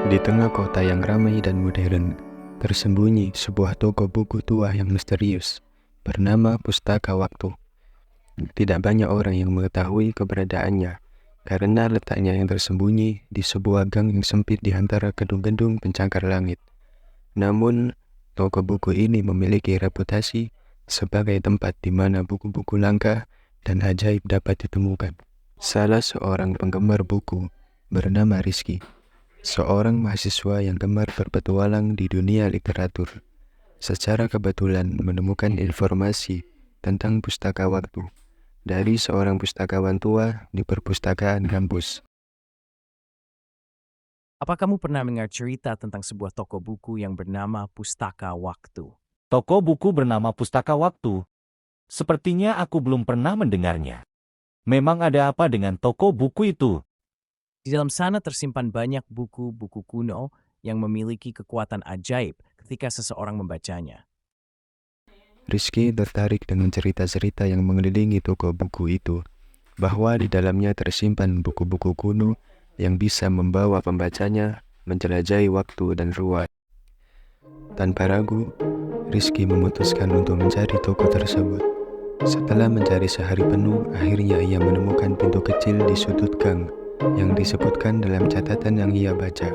Di tengah kota yang ramai dan modern, tersembunyi sebuah toko buku tua yang misterius, bernama Pustaka Waktu. Tidak banyak orang yang mengetahui keberadaannya, karena letaknya yang tersembunyi di sebuah gang yang sempit di antara gedung-gedung pencakar langit. Namun, toko buku ini memiliki reputasi sebagai tempat di mana buku-buku langka dan ajaib dapat ditemukan. Salah seorang penggemar buku bernama Rizky, seorang mahasiswa yang gemar berpetualang di dunia literatur, secara kebetulan menemukan informasi tentang Pustaka Waktu dari seorang pustakawan tua di perpustakaan kampus. Apa kamu pernah mendengar cerita tentang sebuah toko buku yang bernama Pustaka Waktu? Toko buku bernama Pustaka Waktu. Sepertinya aku belum pernah mendengarnya. Memang ada apa dengan toko buku itu? Di dalam sana tersimpan banyak buku-buku kuno yang memiliki kekuatan ajaib ketika seseorang membacanya. Rizky tertarik dengan cerita-cerita yang mengelilingi toko buku itu, bahwa di dalamnya tersimpan buku-buku kuno yang bisa membawa pembacanya menjelajahi waktu dan ruang. Tanpa ragu, Rizky memutuskan untuk mencari toko tersebut. Setelah mencari sehari penuh, akhirnya ia menemukan pintu kecil di sudut gang yang disebutkan dalam catatan yang ia baca.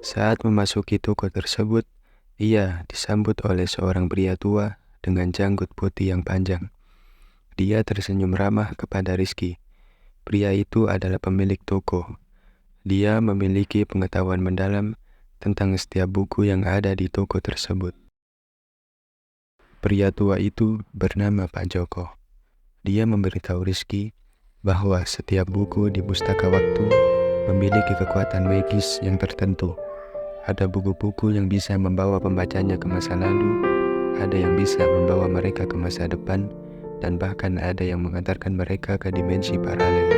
Saat memasuki toko tersebut, ia disambut oleh seorang pria tua dengan janggut putih yang panjang. Dia tersenyum ramah kepada Rizky. Pria itu adalah pemilik toko. Dia memiliki pengetahuan mendalam tentang setiap buku yang ada di toko tersebut. Pria tua itu bernama Pak Joko. Dia memberitahu Rizky bahwa setiap buku di Pustaka Waktu memiliki kekuatan magis yang tertentu. Ada buku-buku yang bisa membawa pembacanya ke masa lalu, ada yang bisa membawa mereka ke masa depan, dan bahkan ada yang mengantarkan mereka ke dimensi paralel.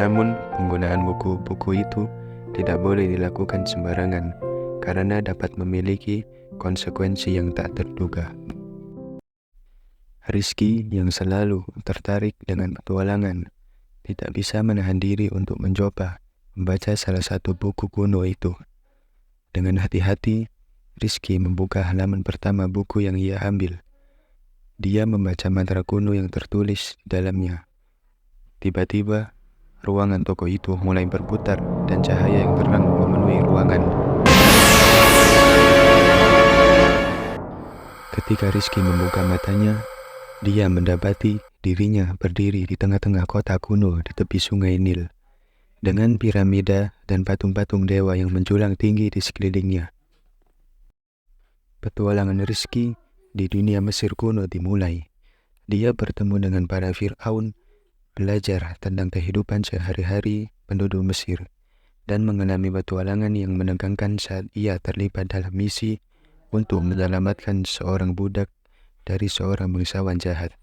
Namun, penggunaan buku-buku itu tidak boleh dilakukan sembarangan, karena dapat memiliki konsekuensi yang tak terduga. Rizky yang selalu tertarik dengan petualangan tidak bisa menahan diri untuk mencoba membaca salah satu buku kuno itu. Dengan hati-hati, Rizky membuka halaman pertama buku yang ia ambil. Dia membaca mantra kuno yang tertulis di dalamnya. Tiba-tiba, ruangan toko itu mulai berputar dan cahaya yang terang memenuhi ruangan. Ketika Rizky membuka matanya, dia mendapati dirinya berdiri di tengah-tengah kota kuno di tepi sungai Nil, dengan piramida dan patung-patung dewa yang menjulang tinggi di sekelilingnya. Petualangan Rizky di dunia Mesir kuno dimulai. Dia bertemu dengan para Fir'aun, belajar tentang kehidupan sehari-hari penduduk Mesir, dan mengalami petualangan yang menegangkan saat ia terlibat dalam misi untuk menyelamatkan seorang budak dari seorang bangsawan jahat.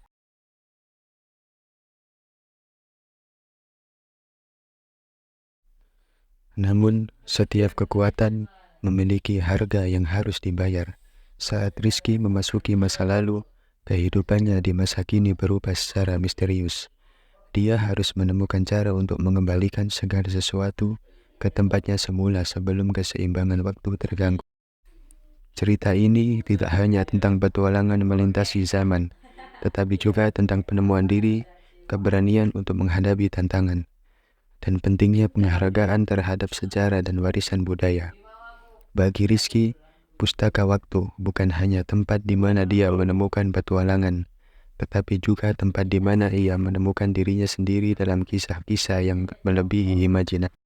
Namun, setiap kekuatan memiliki harga yang harus dibayar. Saat Rizky memasuki masa lalu, kehidupannya di masa kini berubah secara misterius. Dia harus menemukan cara untuk mengembalikan segala sesuatu ke tempatnya semula sebelum keseimbangan waktu terganggu. Cerita ini tidak hanya tentang petualangan melintasi zaman, tetapi juga tentang penemuan diri, keberanian untuk menghadapi tantangan, dan pentingnya penghargaan terhadap sejarah dan warisan budaya. Bagi Rizky, Pustaka Waktu bukan hanya tempat di mana dia menemukan petualangan, tetapi juga tempat di mana ia menemukan dirinya sendiri dalam kisah-kisah yang melebihi imajinasi.